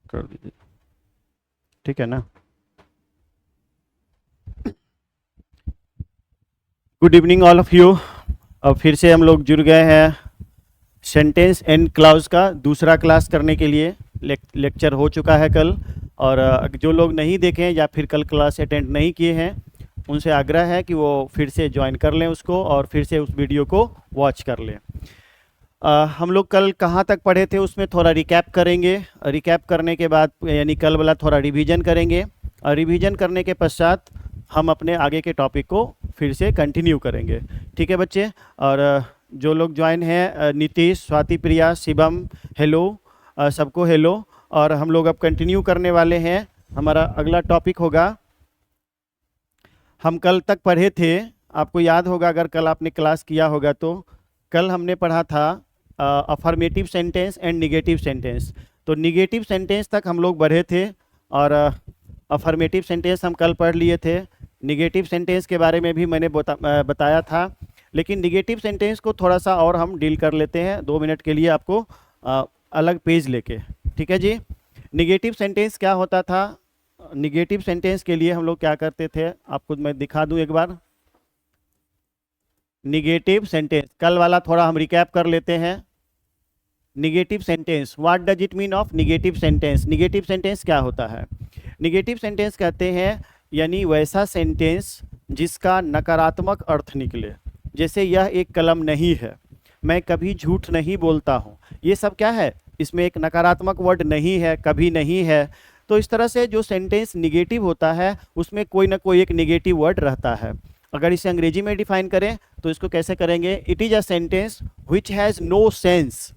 कर दीजिए, ठीक है ना। Good evening all of you. अब फिर से हम लोग जुड़ गए हैं सेंटेंस एंड क्लाउज का दूसरा क्लास करने के लिए। लेक्चर हो चुका है कल, और जो लोग नहीं देखे या फिर कल क्लास अटेंड नहीं किए हैं उनसे आग्रह है कि वो फिर से ज्वाइन कर लें उसको और फिर से उस वीडियो को वॉच कर लें। हम लोग कल कहाँ तक पढ़े थे उसमें थोड़ा रिकैप करेंगे। रिकैप करने के बाद यानी कल वाला थोड़ा रिवीजन करेंगे, और रिवीजन करने के पश्चात हम अपने आगे के टॉपिक को फिर से कंटिन्यू करेंगे। ठीक है बच्चे। और जो लोग ज्वाइन हैं, नीतीश, स्वाति, प्रिया, शिवम, हेलो, सबको हेलो। और हम लोग अब कंटिन्यू करने वाले हैं। हमारा अगला टॉपिक होगा, हम कल तक पढ़े थे, आपको याद होगा अगर कल आपने क्लास किया होगा तो, कल हमने पढ़ा था affirmative sentence and negative sentence. तो निगेटिव सेंटेंस तक हम लोग बढ़े थे, और अफर्मेटिव सेंटेंस हम कल पढ़ लिए थे। निगेटिव सेंटेंस के बारे में भी मैंने बताया था, लेकिन निगेटिव सेंटेंस को थोड़ा सा और हम डील कर लेते हैं 2 मिनट के लिए आपको अलग पेज लेके। ठीक है जी। निगेटिव सेंटेंस क्या होता था? निगेटिव सेंटेंस के लिए हम लोग क्या करते थे, आपको मैं दिखा दूं एक बार। निगेटिव सेंटेंस कल वाला थोड़ा हम रिकैप कर लेते हैं। Negative sentence, what does it mean of negative sentence? Negative sentence क्या होता है? निगेटिव सेंटेंस कहते हैं यानी वैसा सेंटेंस जिसका नकारात्मक अर्थ निकले। जैसे यह एक कलम नहीं है, मैं कभी झूठ नहीं बोलता हूँ, ये सब क्या है? इसमें एक नकारात्मक वर्ड नहीं है, कभी नहीं है। तो इस तरह से जो सेंटेंस निगेटिव होता है उसमें कोई ना कोई एक निगेटिव वर्ड रहता है। अगर इसे अंग्रेजी में डिफाइन करें तो इसको कैसे करेंगे? It is a sentence which has no sense.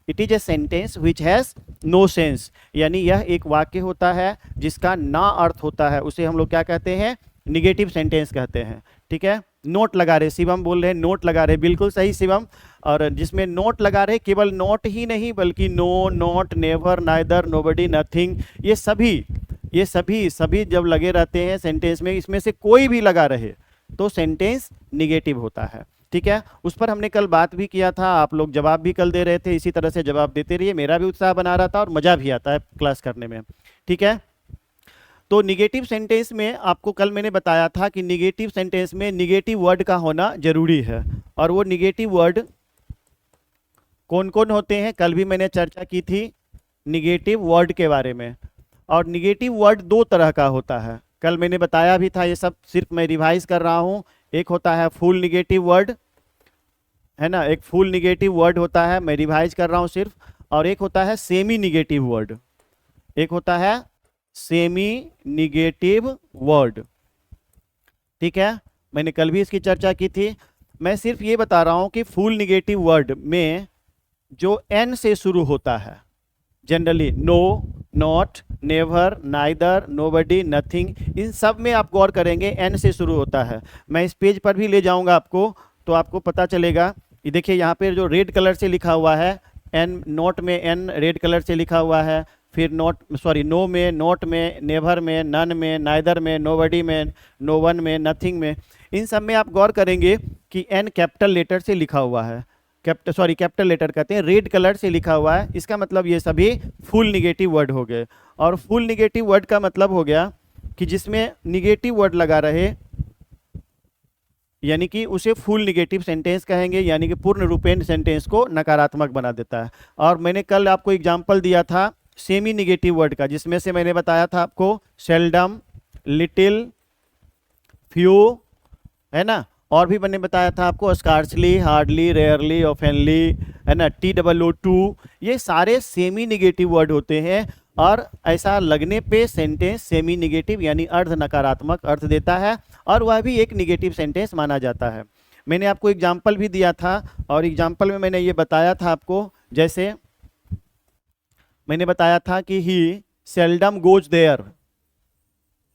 It is a sentence which has no sense, यानी यह एक वाक्य होता है जिसका ना अर्थ होता है, उसे हम लोग क्या कहते हैं? निगेटिव सेंटेंस कहते हैं। ठीक है। नोट लगा रहे, शिवम बोल रहे हैं नोट लगा रहे, बिल्कुल सही शिवम। और जिसमें नोट लगा रहे, केवल नोट ही नहीं बल्कि no, not, never, neither, nobody, nothing, ये सभी सभी जब लगे रहते हैं सेंटेंस में, इसमें से कोई भी लगा रहे तो सेंटेंस निगेटिव होता है। ठीक है। उस पर हमने कल बात भी किया था, आप लोग जवाब भी कल दे रहे थे, इसी तरह से जवाब देते रहिए, मेरा भी उत्साह बना रहा था और मज़ा भी आता है क्लास करने में। ठीक है। तो निगेटिव सेंटेंस में आपको कल मैंने बताया था कि निगेटिव सेंटेंस में निगेटिव वर्ड का होना जरूरी है। और वो निगेटिव वर्ड कौन कौन होते हैं कल भी मैंने चर्चा की थी निगेटिव वर्ड के बारे में। और निगेटिव वर्ड 2 तरह का होता है, कल मैंने बताया भी था, ये सब सिर्फ मैं रिवाइज कर रहा हूँ। एक होता है फुल निगेटिव वर्ड, है ना, एक फुल निगेटिव वर्ड होता है, मैं रिवाइज कर रहा हूँ सिर्फ। और एक होता है सेमी निगेटिव वर्ड, एक होता है सेमी निगेटिव वर्ड। ठीक है। मैंने कल भी इसकी चर्चा की थी। मैं सिर्फ ये बता रहा हूँ कि फुल निगेटिव वर्ड में जो एन से शुरू होता है, generally no, not, never, neither, nobody, nothing, इन सब में आप गौर करेंगे एन से शुरू होता है। मैं इस पेज पर भी ले जाऊंगा आपको तो आपको पता चलेगा। ये देखिए यहाँ पे जो रेड कलर से लिखा हुआ है एन, नोट में एन रेड कलर से लिखा हुआ है, फिर नो में, नोट में, नेवर में, नन में, नाइदर में, नोबडी में, नो वन में, नथिंग में, इन सब में आप गौर करेंगे कि एन कैपिटल लेटर से लिखा हुआ है। कैपिटल लेटर कहते हैं, रेड कलर से लिखा हुआ है, इसका मतलब ये सभी फुल निगेटिव वर्ड हो गए। और फुल निगेटिव वर्ड का मतलब हो गया कि जिसमें निगेटिव वर्ड लगा रहे, यानी कि उसे फुल निगेटिव सेंटेंस कहेंगे, यानी कि पूर्ण रूपेण सेंटेंस को नकारात्मक बना देता है। और मैंने कल आपको एग्जाम्पल दिया था सेमी निगेटिव वर्ड का, जिसमें से मैंने बताया था आपको सेल्डम, लिटिल, फ्यू, है ना, और भी मैंने बताया था आपको स्कार्सली, हार्डली, रेयरली, ऑफेनली, है ना, TOO2, ये सारे सेमी निगेटिव वर्ड होते हैं। और ऐसा लगने पे सेंटेंस सेमी निगेटिव यानी अर्ध नकारात्मक अर्थ देता है, और वह भी एक निगेटिव सेंटेंस माना जाता है। मैंने आपको एग्जाम्पल भी दिया था, और एग्जाम्पल में मैंने ये बताया था आपको, जैसे मैंने बताया था कि he seldom goes there,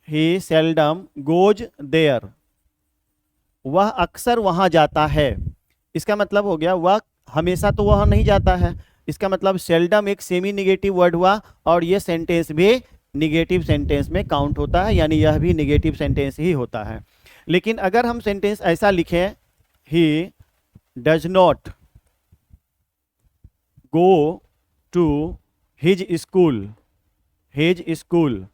he seldom goes there, वह अक्सर वहां जाता है। इसका मतलब हो गया वह हमेशा तो वह नहीं जाता है, इसका मतलब सेल्डम एक सेमी निगेटिव वर्ड हुआ, और यह सेंटेंस भी निगेटिव सेंटेंस में काउंट होता है, यानी यह भी निगेटिव सेंटेंस ही होता है। लेकिन अगर हम सेंटेंस ऐसा लिखें, he does not go to his school, his school,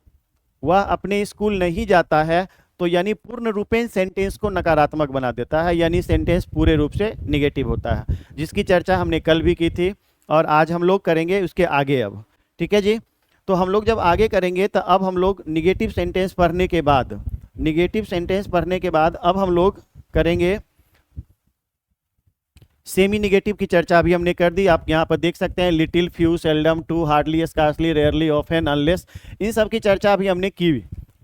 वह अपने स्कूल नहीं जाता है, तो यानी पूर्ण रूपेण सेंटेंस को नकारात्मक बना देता है, यानी सेंटेंस पूरे रूप से निगेटिव होता है, जिसकी चर्चा हमने कल भी की थी और आज हम लोग करेंगे उसके आगे अब। ठीक है जी। तो हम लोग जब आगे करेंगे तो अब हम लोग निगेटिव सेंटेंस पढ़ने के बाद, अब हम लोग करेंगे सेमी निगेटिव की चर्चा भी हमने कर दी। आप यहाँ पर देख सकते हैं little, few, seldom, too, hardly, scarcely, rarely, often, unless, इन सब की चर्चा भी हमने की,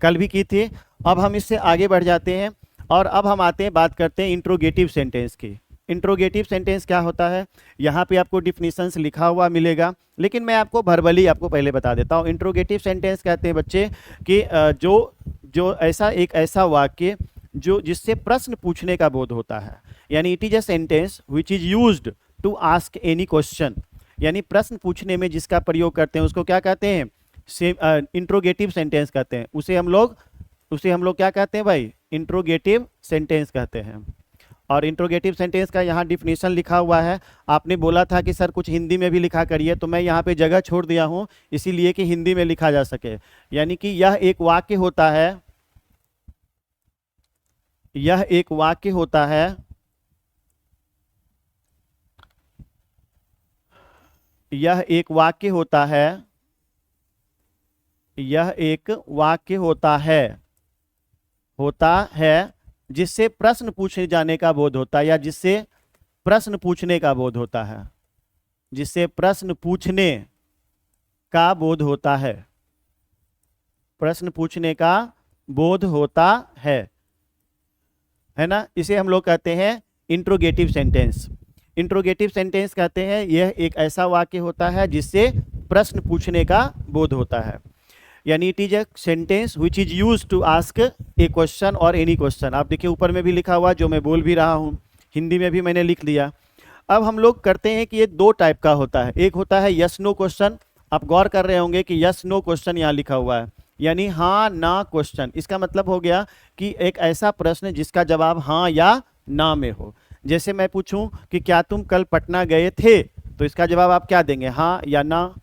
कल भी की थी। अब हम इससे आगे बढ़ जाते हैं और अब हम आते हैं, बात करते हैं इंट्रोगेटिव सेंटेंस की। इंट्रोगेटिव सेंटेंस क्या होता है, यहाँ पे आपको डिफिनीशंस लिखा हुआ मिलेगा, लेकिन मैं आपको वर्बली आपको पहले बता देता हूँ। इंट्रोगेटिव सेंटेंस कहते हैं बच्चे कि जो ऐसा वाक्य जो जिससे प्रश्न पूछने का बोध होता है, यानी it is a sentence which is used to ask any question, यानी प्रश्न पूछने में जिसका प्रयोग करते हैं उसको क्या कहते हैं, इंट्रोगेटिव सेंटेंस कहते हैं। उसे हम लोग क्या कहते हैं भाई, इंट्रोगेटिव सेंटेंस कहते हैं। और इंट्रोगेटिव सेंटेंस का यहाँ डिफिनीशन लिखा हुआ है। आपने बोला था कि सर कुछ हिंदी में भी लिखा करिए, तो मैं यहाँ पे जगह छोड़ दिया हूँ इसीलिए कि हिंदी में लिखा जा सके। यानी कि यह एक वाक्य होता है, यह एक वाक्य होता है, यह एक वाक्य होता है, यह एक वाक्य होता है जिससे प्रश्न पूछे जाने का बोध होता है, या जिससे प्रश्न पूछने का बोध होता है, जिससे प्रश्न पूछने का बोध होता है, प्रश्न पूछने का बोध होता है ना। इसे हम लोग कहते हैं इंट्रोगेटिव सेंटेंस। इंट्रोगेटिव सेंटेंस कहते हैं यह एक ऐसा वाक्य होता है जिससे प्रश्न पूछने का बोध होता है, यानी it is a sentence which is use to ask a question और एनी क्वेश्चन। आप देखिए ऊपर में भी लिखा हुआ, जो मैं बोल भी रहा हूँ, हिंदी में भी मैंने लिख दिया। अब हम लोग करते हैं कि ये दो टाइप का होता है। एक होता है यस नो क्वेश्चन। आप गौर कर रहे होंगे कि यस नो क्वेश्चन यहाँ लिखा हुआ है, यानी हाँ ना क्वेश्चन। इसका मतलब हो गया कि एक ऐसा प्रश्न जिसका जवाब हाँ या ना में हो। जैसे मैं पूछूं कि क्या तुम कल पटना गए थे, तो इसका जवाब आप क्या देंगे, हाँ या ना,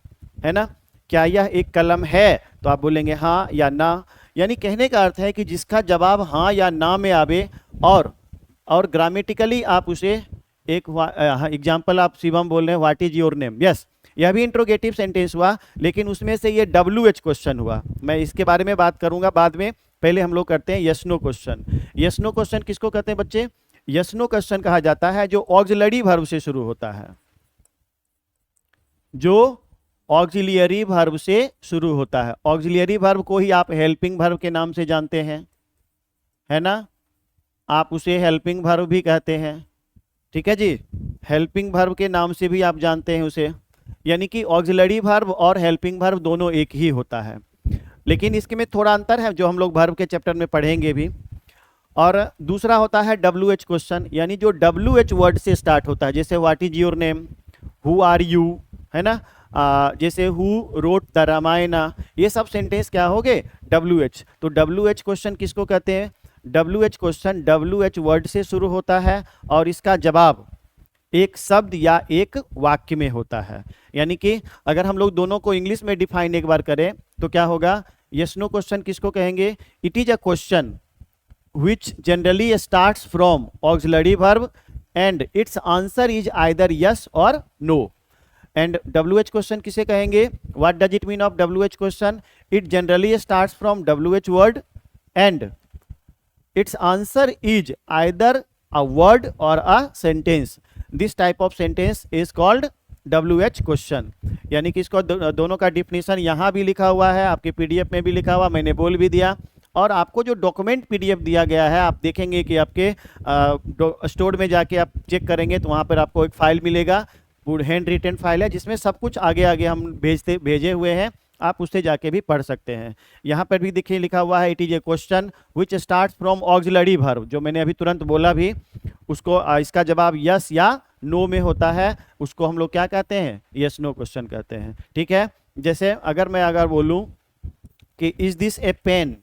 है ना। क्या यह एक कलम है, तो आप बोलेंगे हाँ या ना। यानी कहने का अर्थ है कि जिसका जवाब हाँ या ना में आवे, और ग्रामेटिकली आप उसे एक एग्जाम्पल आप शिवम बोल रहे हैं what is your name, yes, यह भी इंट्रोगेटिव सेंटेंस हुआ, लेकिन उसमें से ये WH क्वेश्चन हुआ। मैं इसके बारे में बात करूंगा बाद में, पहले हम लोग करते हैं yes no question. Yes no question किसको कहते हैं बच्चे, यस नो क्वेश्चन कहा जाता है जो ऑक्सिलरी वर्ब से शुरू होता है, जो ऑक्सिलियरी वर्ब से शुरू होता है। ऑक्सिलियरी वर्ब को ही आप हेल्पिंग वर्ब के नाम से जानते हैं, है ना, आप उसे हेल्पिंग वर्ब भी कहते हैं। ठीक है जी, हेल्पिंग वर्ब के नाम से भी आप जानते हैं उसे, यानी कि ऑक्सिलरी वर्ब और हेल्पिंग वर्ब दोनों एक ही होता है, लेकिन इसके में थोड़ा अंतर है जो हम लोग वर्ब के चैप्टर में पढ़ेंगे भी। और दूसरा होता है WH क्वेश्चन, यानी जो WH वर्ड से स्टार्ट होता है, जैसे what is your name, who are you, है ना, जैसे हु रोट द रामायणा, ये सब सेंटेंस क्या हो गए, WH। तो WH क्वेश्चन किसको कहते हैं, WH क्वेश्चन WH वर्ड से शुरू होता है और इसका जवाब एक शब्द या एक वाक्य में होता है। यानी कि अगर हम लोग दोनों को इंग्लिश में डिफाइन एक बार करें तो क्या होगा, यस नो क्वेश्चन किसको कहेंगे, it is a question which generally starts from auxiliary verb and its answer is either yes or no. And WH question किसे कहेंगे, what does it mean of WH question, it generally starts from WH word and its answer is either a word or a sentence. This type of sentence is called WH question. यानी कि इसको दोनों का definition यहाँ भी लिखा हुआ है, आपके PDF में भी लिखा हुआ, मैंने बोल भी दिया। और आपको जो डॉक्यूमेंट PDF दिया गया है, आप देखेंगे कि आपके स्टोर में जाके आप चेक करेंगे तो वहाँ पर आपको एक फाइल मिलेगा, हैंड रिटन फाइल है, जिसमें सब कुछ आगे आगे हम भेजे हुए हैं, आप उससे जाके भी पढ़ सकते हैं। यहाँ पर भी देखिए लिखा हुआ है, it is A question which start from auxiliary verb, जो मैंने अभी तुरंत बोला भी, उसको इसका जवाब यस या नो में होता है, उसको हम लोग क्या कहते हैं, यस नो क्वेश्चन कहते हैं। ठीक है, जैसे अगर बोलूँ कि is this a pen,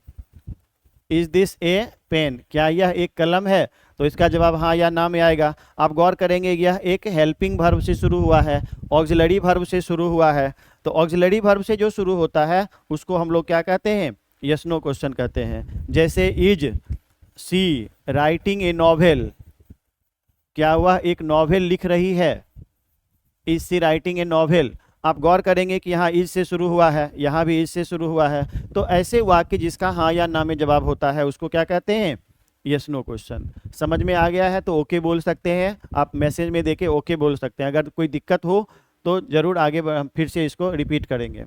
is this a pen, क्या यह एक कलम है, तो इसका जवाब हाँ या ना में आएगा। आप गौर करेंगे यह एक हेल्पिंग वर्ब से शुरू हुआ है, ऑक्सिलरी वर्ब से शुरू हुआ है, तो ऑक्सिलरी वर्ब से जो शुरू होता है उसको हम लोग क्या कहते हैं, यस नो क्वेश्चन कहते हैं। जैसे is she writing a novel, क्या वह एक नॉवेल लिख रही है, is she writing a novel. आप गौर करेंगे कि यहाँ इज से शुरू हुआ है, यहाँ भी इज से शुरू हुआ है। तो ऐसे वाक्य जिसका हाँ या ना में जवाब होता है उसको क्या कहते हैं, यस नो क्वेश्चन। समझ में आ गया है तो ओके बोल सकते हैं, आप मैसेज में देके ओके बोल सकते हैं। अगर कोई दिक्कत हो तो ज़रूर आगे फिर से इसको रिपीट करेंगे,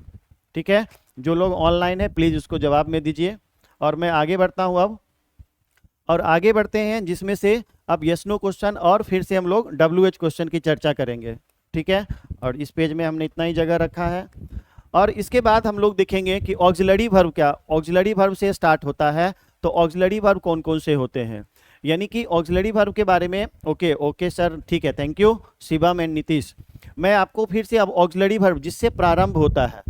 ठीक है। जो लोग ऑनलाइन है प्लीज़ उसको जवाब में दीजिए। और मैं आगे बढ़ता हूँ अब, और आगे बढ़ते हैं जिसमें से अब यस नो क्वेश्चन और फिर से हम लोग WH क्वेश्चन की चर्चा करेंगे, ठीक है। और इस पेज में हमने इतना ही जगह रखा है। और इसके बाद हम लोग देखेंगे कि ऑक्सिलरी वर्ब क्या, ऑक्सिलरी वर्ब से स्टार्ट होता है। तो ऑक्सिलरी वर्ब कौन कौन से होते हैं, यानी कि ऑक्सिलरी वर्ब के बारे में ओके सर, ठीक है, thank you Shivam and Nitish. मैं आपको फिर से अब ऑक्सिलरी वर्ब जिससे प्रारंभ होता है,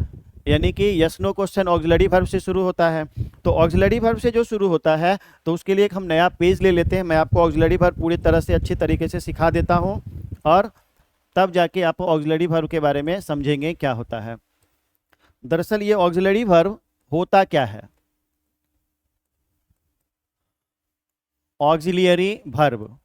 यानी कि yes no question auxiliary verb से शुरू होता है। तो ऑक्सिलरी वर्ब से जो शुरू होता है तो उसके लिए एक हम नया पेज ले लेते हैं। मैं आपको ऑक्सिलरी वर्ब पूरी तरह से अच्छी तरीके से सिखा देता हूँ और तब जाके आप ऑक्सिलरी वर्ब के बारे में समझेंगे क्या होता है। दरअसल ये ऑक्सिलरी वर्ब होता क्या है, ऑक्सिलियरी वर्ब,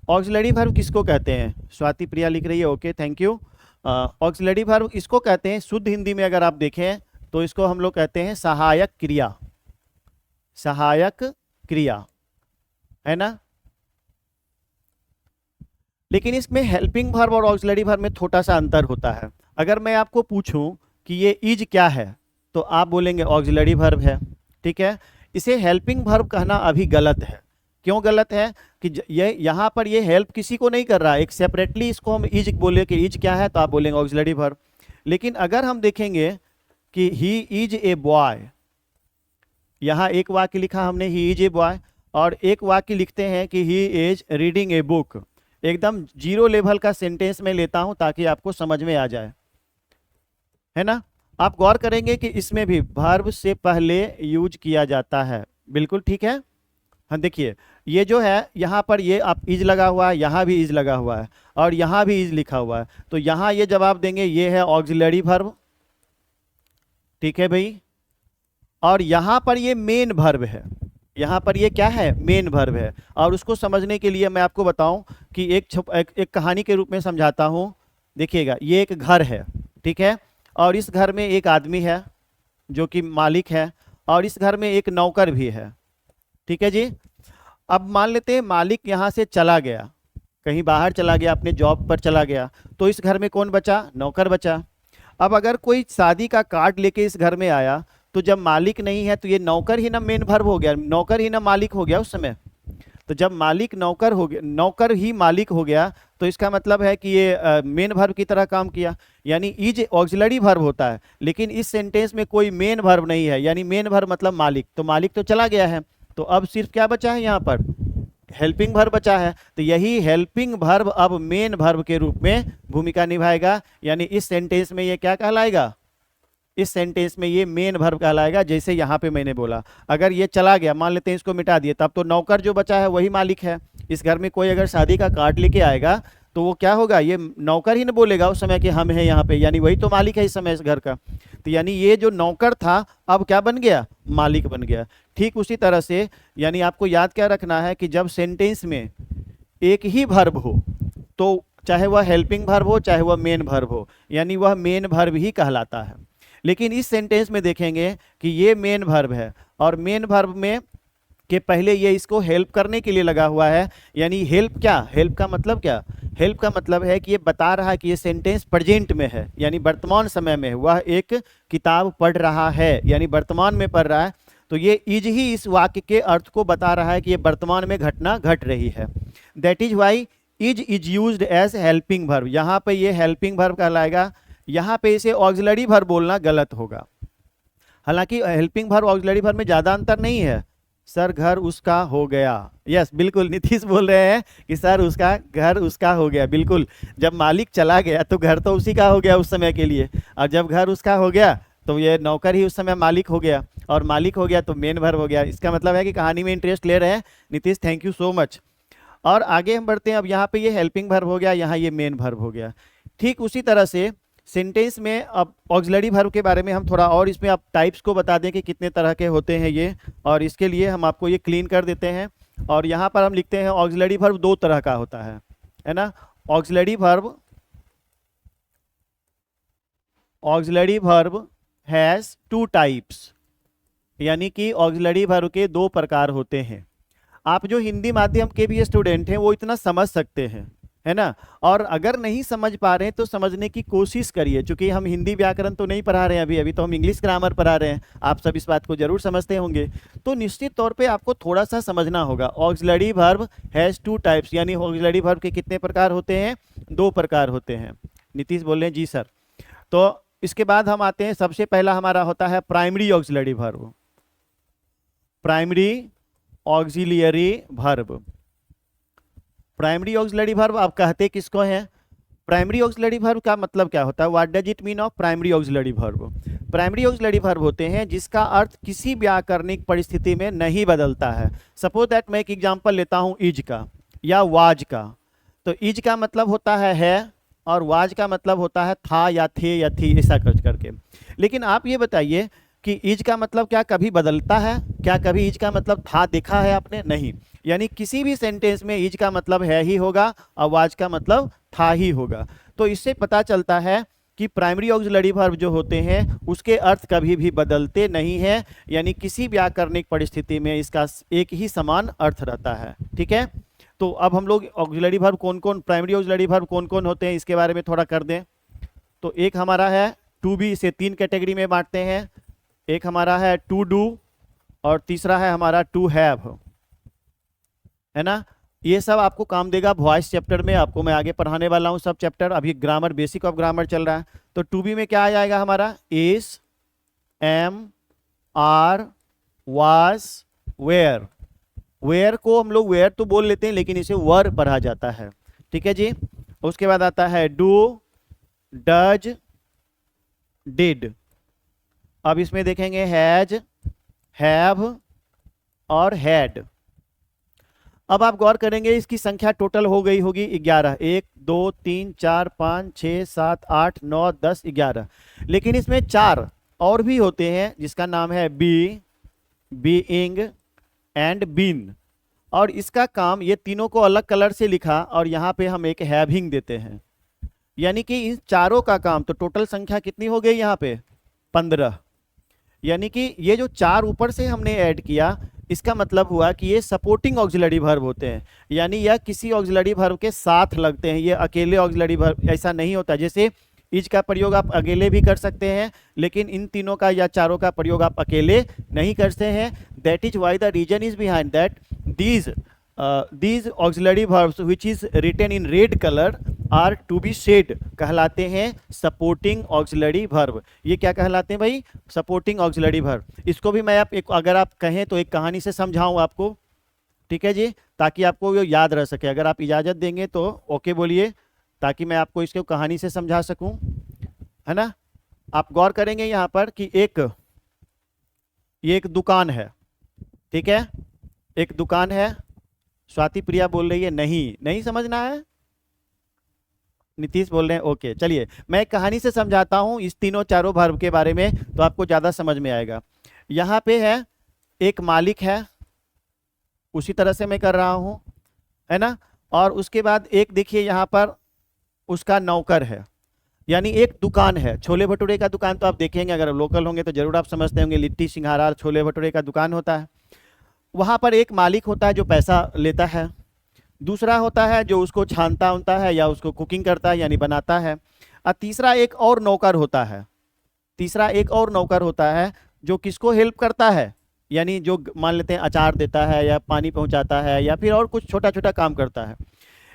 ऑक्सिलरी वर्ब किसको कहते हैं, स्वाति प्रिया लिख रही है, okay thank you. Auxiliary verb इसको कहते हैं, शुद्ध हिंदी में अगर आप देखें तो इसको हम लोग कहते हैं सहायक क्रिया, सहायक क्रिया, है ना। लेकिन इसमें हेल्पिंग वर्ब और ऑक्सिलरी वर्ब में छोटा सा अंतर होता है। अगर मैं आपको पूछूं कि ये इज क्या है तो आप बोलेंगे ऑक्सिलरी वर्ब है, ठीक है। इसे हेल्पिंग वर्ब कहना अभी गलत है। क्यों गलत है कि ये यहाँ पर ये हेल्प किसी को नहीं कर रहा है, एक सेपरेटली इसको हम इज बोले कि इज क्या है तो आप बोलेंगे ऑक्सिलरी वर्ब। लेकिन अगर हम देखेंगे कि ही इज ए बॉय, यहाँ एक वाक्य लिखा हमने ही इज ए बॉय, और एक वाक्य लिखते हैं कि he is reading a book. एकदम जीरो लेवल का सेंटेंस में लेता हूं ताकि आपको समझ में आ जाए, है ना। आप गौर करेंगे कि इसमें भी वर्ब से पहले यूज किया जाता है, बिल्कुल ठीक है। हाँ देखिए ये जो है यहाँ पर ये आप इज लगा हुआ है, यहाँ भी इज लगा हुआ है और यहाँ भी इज लिखा हुआ है। तो यहाँ ये जवाब देंगे ये है ऑक्सिलरी वर्ब, ठीक है भाई। और यहाँ पर ये मेन वर्ब है, यहाँ पर ये क्या है, मेन वर्ब है। और उसको समझने के लिए मैं आपको बताऊं कि एक कहानी के रूप में समझाता हूँ। देखिएगा ये एक घर है, ठीक है, और इस घर में एक आदमी है जो कि मालिक है, और इस घर में एक नौकर भी है, ठीक है जी। अब मान लेते हैं मालिक यहाँ से चला गया, कहीं बाहर चला गया, अपने जॉब पर चला गया, तो इस घर में कौन बचा, नौकर बचा। अब अगर कोई शादी का कार्ड लेके इस घर में आया तो जब मालिक नहीं है तो ये नौकर ही ना मेन वर्ब हो गया, नौकर ही ना मालिक हो गया उस समय। तो जब मालिक नौकर हो गया, नौकर ही मालिक हो गया, तो इसका मतलब है कि ये मेन वर्ब की तरह काम किया, यानी इज ऑक्सिलरी वर्ब होता है। लेकिन इस सेंटेंस में कोई मेन वर्ब नहीं है, यानी मेन वर्ब मतलब मालिक, तो मालिक तो चला गया है, तो अब सिर्फ क्या बचा है यहाँ पर, हेल्पिंग वर्ब बचा है। तो यही हेल्पिंग वर्ब अब मेन वर्ब के रूप में भूमिका निभाएगा, यानी इस सेंटेंस में ये क्या कहलाएगा, इस सेंटेंस में ये मेन वर्ब कहलाएगा। जैसे यहाँ पे मैंने बोला अगर ये चला गया, मान लेते हैं इसको मिटा दिए, तब तो नौकर जो बचा है वही मालिक है। इस घर में कोई अगर शादी का कार्ड लेके आएगा तो वो क्या होगा, ये नौकर ही न बोलेगा उस समय कि हम हैं यहाँ पे, यानी वही तो मालिक है इस समय इस घर का। तो यानी ये जो नौकर था अब क्या बन गया, मालिक बन गया। ठीक उसी तरह से यानी आपको याद क्या रखना है कि जब सेंटेंस में एक ही वर्ब हो तो चाहे वह हेल्पिंग वर्ब हो चाहे वह मेन वर्ब हो, यानी वह मेन वर्ब ही कहलाता है। लेकिन इस सेंटेंस में देखेंगे कि ये मेन वर्ब है और मेन वर्ब में के पहले ये इसको हेल्प करने के लिए लगा हुआ है। यानी हेल्प क्या, हेल्प का मतलब क्या, हेल्प का मतलब है कि ये बता रहा है कि ये सेंटेंस प्रेजेंट में है, यानी वर्तमान समय में वह एक किताब पढ़ रहा है, यानी वर्तमान में पढ़ रहा है। तो ये इज ही इस वाक्य के अर्थ को बता रहा है कि ये वर्तमान में घटना घट रही है। That is why is used as helping verb. यहाँ पे ये हेल्पिंग वर्ब कहलाएगा, यहाँ पे इसे ऑक्सिलरी वर्ब बोलना गलत होगा। हालांकि हेल्पिंग वर्ब ऑक्सिलरी वर्ब में ज़्यादा अंतर नहीं है। सर घर उसका हो गया, यस बिल्कुल नीतीश बोल रहे हैं कि सर उसका घर उसका हो गया, बिल्कुल। जब मालिक चला गया तो घर तो उसी का हो गया उस समय के लिए, और जब घर उसका हो गया तो ये नौकर ही उस समय मालिक हो गया, और मालिक हो गया तो मेन वर्ब हो गया। इसका मतलब है कि कहानी में इंटरेस्ट ले रहे हैं Nitish, thank you so much. और आगे हम बढ़ते हैं। अब यहाँ पे ये हेल्पिंग वर्ब हो गया, यहाँ ये मेन वर्ब हो गया। ठीक उसी तरह से सेंटेंस में अब ऑक्सिलरी वर्ब के बारे में हम थोड़ा और इसमें आप टाइप्स को बता दें कि कितने तरह के होते हैं ये, और इसके लिए हम आपको ये क्लीन कर देते हैं। और यहाँ पर हम लिखते हैं ऑक्सिलरी वर्ब 2 तरह का होता है ना। ऑक्सिलरी वर्ब हैज़ 2 टाइप्स, यानी कि ऑक्सिलरी वर्ब के 2 प्रकार होते हैं। आप जो हिंदी माध्यम के भी स्टूडेंट हैं वो इतना समझ सकते हैं, है ना। और अगर नहीं समझ पा रहे हैं तो समझने की कोशिश करिए, क्योंकि हम हिंदी व्याकरण तो नहीं पढ़ा रहे हैं अभी तो हम इंग्लिश ग्रामर पढ़ा रहे हैं। आप सब इस बात को जरूर समझते होंगे, तो निश्चित तौर पे आपको थोड़ा सा समझना होगा। ऑक्सिलरी वर्ब हैज़ 2 टाइप्स, यानी ऑक्सिलरी वर्ब के कितने प्रकार होते हैं? 2 प्रकार होते हैं। नीतीश बोल रहे हैं जी सर। तो इसके बाद हम आते हैं, सबसे पहला हमारा होता है primary auxiliary verb. Primary auxiliary verb, primary auxiliary verb आप कहते किसको हैं? प्राइमरी ऑक्सिलरी वर्ब का मतलब क्या होता है? What does it mean of primary auxiliary verb? Primary auxiliary verb होते हैं जिसका अर्थ किसी व्याकरणिक परिस्थिति में नहीं बदलता है। सपोज दैट मैं एक एग्जांपल लेता हूं इज का या वाज का। तो इज का मतलब होता है और वाज का मतलब होता है था या थे या थी, ऐसा करके। लेकिन आप ये बताइए कि इज का मतलब क्या कभी बदलता है? क्या कभी इज का मतलब था देखा है आपने? नहीं। यानी किसी भी सेंटेंस में इज का मतलब है ही होगा और वाज का मतलब था ही होगा। तो इससे पता चलता है कि प्राइमरी ऑक्सिलरी वर्ब जो होते हैं उसके अर्थ कभी भी बदलते नहीं है, यानी किसी व्याकरणिक परिस्थिति में इसका एक ही समान अर्थ रहता है। ठीक है, तो अब हम लोग ऑक्सिलरी वर्ब कौन कौन, प्राइमरी ऑक्सिलरी वर्ब कौन कौन होते हैं इसके बारे में थोड़ा कर दें। तो एक हमारा है टू बी, इसे 3 कैटेगरी में बांटते हैं। एक हमारा है टू डू और तीसरा है हमारा टू हैव, है ना। ये सब आपको काम देगा वॉइस चैप्टर में, आपको मैं आगे पढ़ाने वाला हूँ सब चैप्टर। अभी ग्रामर, बेसिक ऑफ ग्रामर चल रहा है। तो टू बी में क्या आ जाएगा हमारा? Is, am, are, was, were. Were को हम लोग वेयर तो बोल लेते हैं लेकिन इसे वर पढ़ा जाता है। ठीक है जी। उसके बाद आता है डू, डज, डिड। अब इसमें देखेंगे हैज, हैव और हैड। अब आप गौर करेंगे इसकी संख्या टोटल हो गई होगी 11। 1 2 3 4 5 6 7 8 9 10 11। लेकिन इसमें 4 और भी होते हैं जिसका नाम है बी, बीइंग एंड बीन। और इसका काम, ये तीनों को अलग कलर से लिखा और यहाँ पे हम एक हैविंग देते हैं। यानी कि इन चारों का काम, तो टोटल संख्या कितनी हो गई यहाँ पे? 15। यानी कि ये जो 4 ऊपर से हमने ऐड किया, इसका मतलब हुआ कि ये सपोर्टिंग ऑक्सिलरी वर्ब होते हैं, यानी यह किसी ऑक्सिलरी वर्ब के साथ लगते हैं। ये अकेले ऑक्सिलरी वर्ब ऐसा नहीं होता। जैसे इज का प्रयोग आप अकेले भी कर सकते हैं, लेकिन इन तीनों का या चारों का प्रयोग आप अकेले नहीं करते हैं। That is why the reason is behind that these auxiliary verbs which is written in red color are to be said कहलाते हैं सपोर्टिंग ऑक्सिलरी वर्ब। ये क्या कहलाते हैं भाई? Supporting auxiliary verb. इसको भी मैं अगर आप कहें तो एक कहानी से समझाऊं आपको, ठीक है जी, ताकि आपको ये याद रह सके। अगर आप इजाज़त देंगे तो ओके बोलिए, ताकि मैं आपको इसको कहानी से समझा सकूं, है ना। आप गौर करेंगे यहाँ पर कि ये एक दुकान है, ठीक है, एक दुकान है। स्वाति प्रिया बोल रही है नहीं समझना है। नीतीश बोल रहे हैं ओके। चलिए मैं एक कहानी से समझाता हूं इस तीनों चारों वर्ब के बारे में, तो आपको ज़्यादा समझ में आएगा। यहाँ पे है एक मालिक है, उसी तरह से मैं कर रहा हूँ, है ना। और उसके बाद एक देखिए यहाँ पर उसका नौकर है, यानी एक दुकान है। छोले भटूरे का दुकान तो आप देखेंगे, अगर लोकल होंगे तो जरूर आप समझते होंगे, लिट्टी सिंघारा छोले भटूरे का दुकान होता है। वहाँ पर एक मालिक होता है जो पैसा लेता है, दूसरा होता है जो उसको छानता उनता है या उसको कुकिंग करता है यानी बनाता है, और तीसरा एक और नौकर होता है जो किसको हेल्प करता है, यानी जो मान लेते हैं अचार देता है या पानी पहुँचाता है या फिर और कुछ छोटा छोटा काम करता है।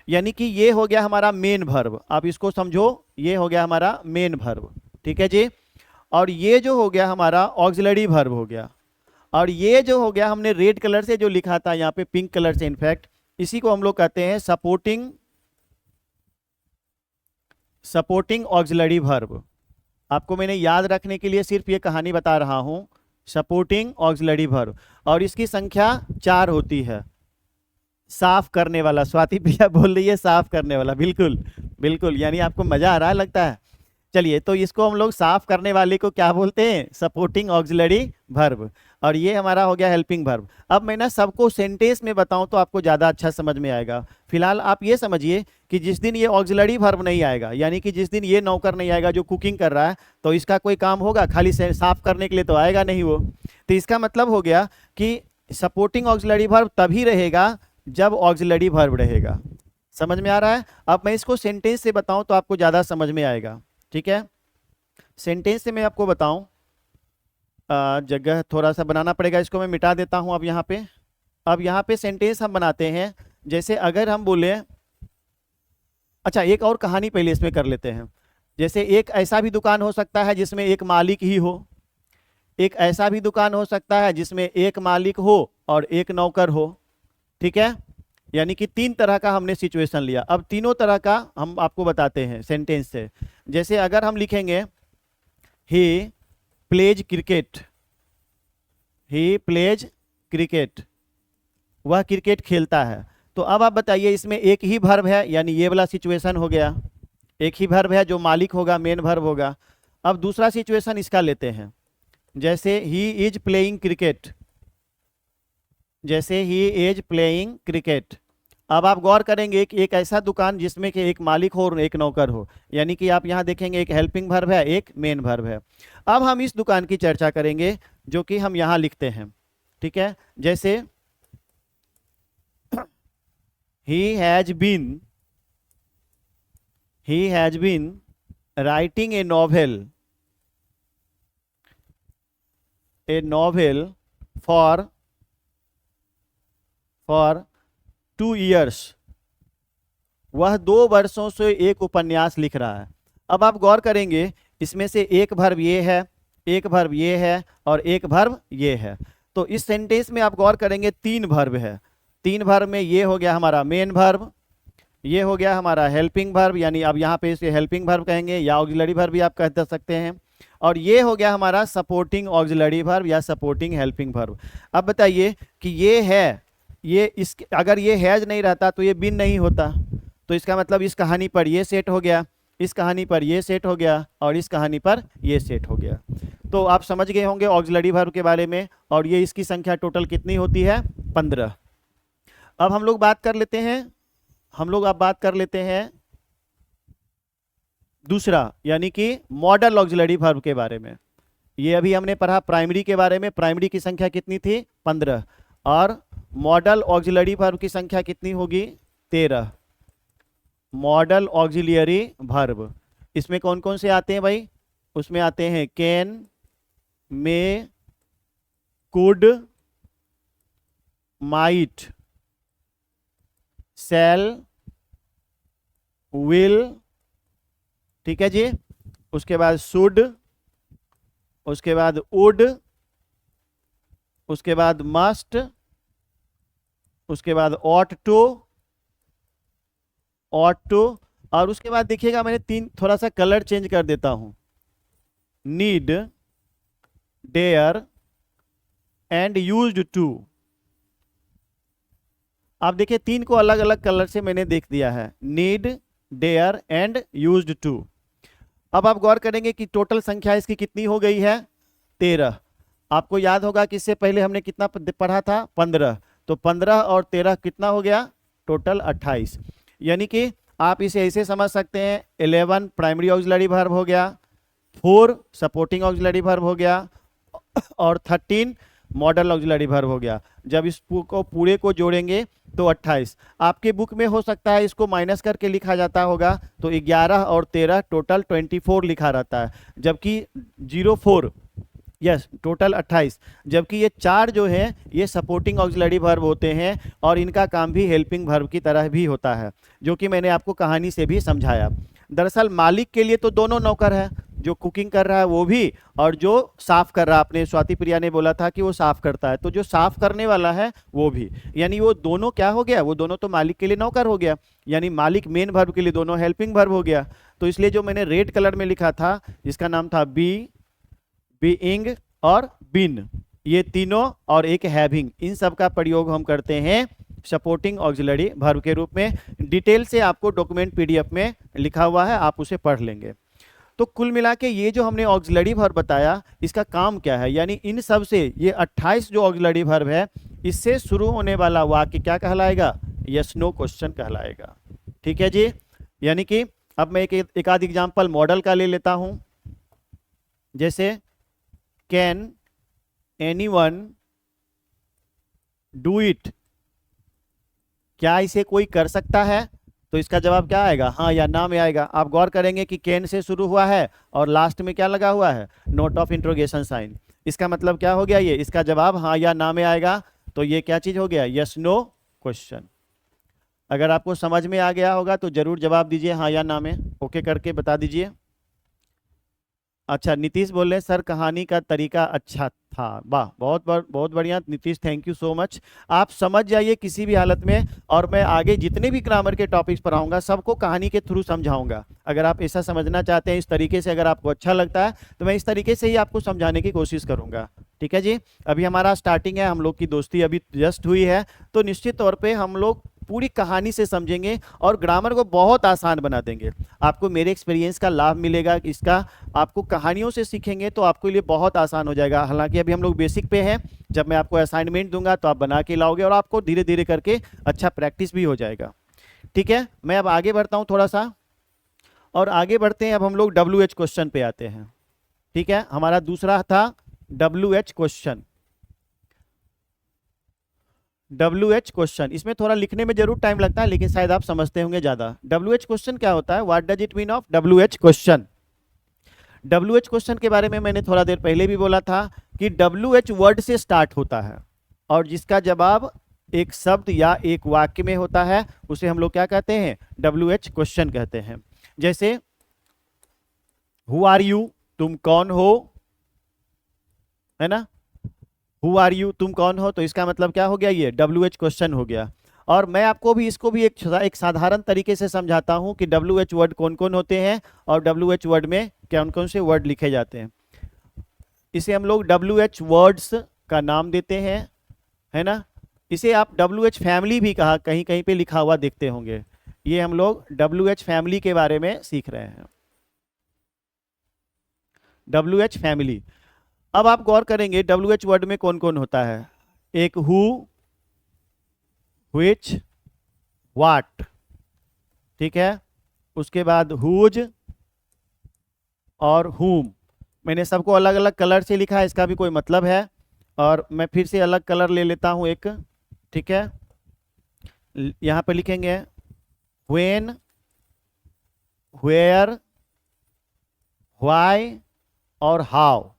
यानी कि ये हो गया हमारा मेन वर्ब। आप इसको समझो, ये हो गया हमारा मेन वर्ब, ठीक है जी। और ये जो हो गया हमारा ऑक्सिलरी वर्ब हो गया। और ये जो हो गया हमने रेड कलर से जो लिखा था यहाँ पे, पिंक कलर से इनफैक्ट, इसी को हम लोग कहते हैं सपोर्टिंग ऑक्सिलरी वर्ब। आपको मैंने याद रखने के लिए सिर्फ ये कहानी बता रहा हूँ, सपोर्टिंग ऑक्सिलरी वर्ब। और इसकी संख्या 4 होती है, साफ करने वाला, स्वाति प्रिया बोल रही है साफ करने वाला, बिल्कुल बिल्कुल, यानी आपको मजा आ रहा है लगता है। चलिए, तो इसको हम लोग साफ करने वाले को क्या बोलते हैं? Supporting auxiliary verb. और ये हमारा हो गया हेल्पिंग वर्ब। अब मैं ना सबको सेंटेंस में बताऊं तो आपको ज़्यादा अच्छा समझ में आएगा। फिलहाल आप ये समझिए कि जिस दिन ये ऑक्सिलरी वर्ब नहीं आएगा, यानी कि जिस दिन ये नौकर नहीं आएगा जो कुकिंग कर रहा है, तो इसका कोई काम होगा? खाली से साफ करने के लिए तो आएगा नहीं वो। तो इसका मतलब हो गया कि सपोर्टिंग ऑक्सिलरी वर्ब तभी रहेगा जब ऑक्सिलरी वर्ब रहेगा। समझ में आ रहा है? अब मैं इसको सेंटेंस से बताऊं तो आपको ज़्यादा समझ में आएगा। ठीक है, सेंटेंस से मैं आपको बताऊं, जगह थोड़ा सा बनाना पड़ेगा, इसको मैं मिटा देता हूं अब यहाँ पे। अब यहाँ पे सेंटेंस हम बनाते हैं, जैसे अगर हम बोले, अच्छा एक और कहानी पहले इसमें कर लेते हैं। जैसे एक ऐसा भी दुकान हो सकता है जिसमें एक मालिक ही हो, एक ऐसा भी दुकान हो सकता है जिसमें एक मालिक हो और एक नौकर हो। ठीक है, यानी कि तीन तरह का हमने सिचुएशन लिया। अब तीनों तरह का हम आपको बताते हैं सेंटेंस से। जैसे अगर हम लिखेंगे he plays cricket, he plays cricket, वह क्रिकेट खेलता है। तो अब आप बताइए, इसमें एक ही वर्ब है, यानी ये वाला सिचुएशन हो गया, एक ही वर्ब है जो मालिक होगा, मेन वर्ब होगा। अब दूसरा सिचुएशन इसका लेते हैं, जैसे ही इज प्लेइंग क्रिकेट, जैसे ही इज प्लेइंग क्रिकेट। अब आप गौर करेंगे कि एक ऐसा दुकान जिसमें कि एक मालिक हो और एक नौकर हो, यानी कि आप यहाँ देखेंगे एक हेल्पिंग वर्ब है, एक मेन वर्ब है। अब हम इस दुकान की चर्चा करेंगे जो कि हम यहाँ लिखते हैं। ठीक है, जैसे he has been writing a novel for 2 years। वह 2 वर्षों से एक उपन्यास लिख रहा है। अब आप गौर करेंगे, इसमें से एक वर्ब ये है, एक वर्ब ये है और एक वर्ब ये है। तो इस सेंटेंस में आप गौर करेंगे 3 वर्ब है। 3 वर्ब में ये हो गया हमारा मेन वर्ब, ये हो गया हमारा हेल्पिंग वर्ब, यानी अब यहाँ पे इसे हेल्पिंग वर्ब कहेंगे या ऑक्सिलरी वर्ब भी आप कह सकते हैं, और ये हो गया हमारा सपोर्टिंग ऑक्सिलरी वर्ब या सपोर्टिंग हेल्पिंग वर्ब। अब बताइए कि ये है, ये इस अगर ये हैज नहीं रहता तो ये बिन नहीं होता। तो इसका मतलब इस कहानी पर ये सेट हो गया, इस कहानी पर ये सेट हो गया और इस कहानी पर ये सेट हो गया। तो आप समझ गए होंगे ऑक्सिलरी वर्ब के बारे में। और ये इसकी संख्या टोटल कितनी होती है? 15। अब हम लोग बात कर लेते हैं, अब बात कर लेते हैं दूसरा, यानी कि मॉडल ऑक्सिलरी वर्ब के बारे में। ये अभी हमने पढ़ा प्राइमरी के बारे में, प्राइमरी की संख्या कितनी थी? 15। और मॉडल ऑक्सिलरी वर्ब की संख्या कितनी होगी? 13। मॉडल ऑक्सिलरी वर्ब इसमें कौन कौन से आते हैं भाई? उसमें आते हैं can, may, could, might, shall, will, ठीक है जी, उसके बाद शुड, उसके बाद वुड, उसके बाद मस्ट, उसके बाद ऑट टू, और उसके बाद देखिएगा मैंने 3 थोड़ा सा कलर चेंज कर देता हूं, need, dare and used to. आप देखिए 3 को अलग अलग कलर से मैंने देख दिया है, need, dare and used to. अब आप गौर करेंगे कि टोटल संख्या इसकी कितनी हो गई है? 13। आपको याद होगा कि इससे पहले हमने कितना पढ़ा था? 15। तो 15 और 13 कितना हो गया? टोटल 28। यानी कि आप इसे ऐसे समझ सकते हैं, 11 प्राइमरी ऑक्सिलरी वर्ब हो गया, 4 सपोर्टिंग ऑक्सिलरी वर्ब हो गया और 13 मॉडल ऑक्सिलरी वर्ब हो गया। जब इस पूरे को जोड़ेंगे तो 28। आपके बुक में हो सकता है इसको माइनस करके लिखा जाता होगा, तो 11 और 13 टोटल 24 लिखा रहता है, जबकि 04 यस टोटल 28। जबकि ये 4 जो है ये सपोर्टिंग ऑक्सिलरी वर्ब होते हैं और इनका काम भी हेल्पिंग वर्ब की तरह भी होता है, जो कि मैंने आपको कहानी से भी समझाया। दरअसल मालिक के लिए तो दोनों नौकर है, जो कुकिंग कर रहा है वो भी और जो साफ कर रहा है, आपने स्वाति प्रिया ने बोला था कि वो साफ करता है, तो जो साफ करने वाला है वो भी, यानी वो दोनों क्या हो गया? वो दोनों तो मालिक के लिए नौकर हो गया, यानी मालिक मेन वर्ब के लिए दोनों हेल्पिंग वर्ब हो गया। तो इसलिए जो मैंने रेड कलर में लिखा था जिसका नाम था बीइंग और बिन, ये तीनों और एक हैविंग, इन सब का प्रयोग हम करते हैं सपोर्टिंग ऑक्सिलरी वर्ब के रूप में। डिटेल से आपको डॉक्यूमेंट पीडीएफ में लिखा हुआ है, आप उसे पढ़ लेंगे। तो कुल मिला के ये जो हमने ऑक्सिलरी वर्ब बताया, इसका काम क्या है, यानी इन सब से ये 28 जो ऑक्सिलरी वर्ब है, इससे शुरू होने वाला वाक्य क्या कहलाएगा, यस नो क्वेश्चन कहलाएगा। ठीक है जी। यानी कि अब मैं एक आध एग्जाम्पल मॉडल का ले लेता हूं, जैसे कैन एनीवन डू इट, क्या इसे कोई कर सकता है, तो इसका जवाब क्या आएगा, हाँ या ना में आएगा। आप गौर करेंगे कि कैन से शुरू हुआ है और लास्ट में क्या लगा हुआ है, नोट ऑफ इंट्रोगेशन साइन। इसका मतलब क्या हो गया, ये इसका जवाब हाँ या ना में आएगा। तो ये क्या चीज हो गया, यस नो क्वेश्चन। अगर आपको समझ में आ गया होगा तो जरूर जवाब दीजिए हाँ या ना में, ओके करके बता दीजिए। अच्छा, नीतीश बोल रहे हैं सर कहानी का तरीका अच्छा था, वाह, बहुत बढ़िया Nitish, thank you so much. आप समझ जाइए किसी भी हालत में, और मैं आगे जितने भी ग्रामर के टॉपिक्स पढ़ाऊंगा सबको कहानी के थ्रू समझाऊंगा। अगर आप ऐसा समझना चाहते हैं इस तरीके से, अगर आपको अच्छा लगता है तो मैं इस तरीके से ही आपको समझाने की कोशिश करूंगा। ठीक है जी। अभी हमारा स्टार्टिंग है, हम लोग की दोस्ती अभी जस्ट हुई है, तो निश्चित तौर पर हम लोग पूरी कहानी से समझेंगे और ग्रामर को बहुत आसान बना देंगे। आपको मेरे एक्सपीरियंस का लाभ मिलेगा इसका, आपको कहानियों से सीखेंगे तो आपके लिए बहुत आसान हो जाएगा। हालांकि अभी हम लोग बेसिक पे हैं, जब मैं आपको असाइनमेंट दूंगा तो आप बना के लाओगे और आपको धीरे धीरे करके अच्छा प्रैक्टिस भी हो जाएगा। ठीक है, मैं अब आगे बढ़ता हूँ थोड़ा सा, और आगे बढ़ते हैं। अब हम लोग WH क्वेश्चन पे आते हैं। ठीक है, हमारा दूसरा था WH क्वेश्चन। WH क्वेश्चन, इसमें थोड़ा लिखने में जरूर टाइम लगता है, लेकिन शायद आप समझते होंगे ज्यादा। WH क्वेश्चन क्या होता है, what does it mean of WH question. WH question के बारे में मैंने थोड़ा देर पहले भी बोला था कि WH वर्ड से स्टार्ट होता है और जिसका जवाब एक शब्द या एक वाक्य में होता है, उसे हम लोग क्या कहते हैं, WH क्वेश्चन कहते हैं। जैसे हु आर यू, तुम कौन हो, है ना, हु आर यू, तुम कौन हो, तो इसका मतलब क्या हो गया, ये WH क्वेश्चन हो गया। और मैं आपको भी इसको भी एक साधारण तरीके से समझाता हूं कि WH वर्ड कौन कौन होते हैं और WH वर्ड में कौन कौन से वर्ड लिखे जाते हैं। इसे हम लोग WH वर्ड्स का नाम देते हैं, है ना। इसे आप WH फैमिली भी कहा, कहीं कहीं पे लिखा हुआ देखते होंगे। ये हम लोग WH फैमिली के बारे में सीख रहे हैं, WH फैमिली। अब आप गौर करेंगे WH वर्ड में कौन कौन होता है, एक हु, व्हिच, व्हाट, ठीक है, उसके बाद हुज और हुम। मैंने सबको अलग अलग कलर से लिखा है, इसका भी कोई मतलब है, और मैं फिर से अलग कलर ले लेता हूं एक। ठीक है, यहां पे लिखेंगे व्हेन, वेयर, व्हाई और हाउ।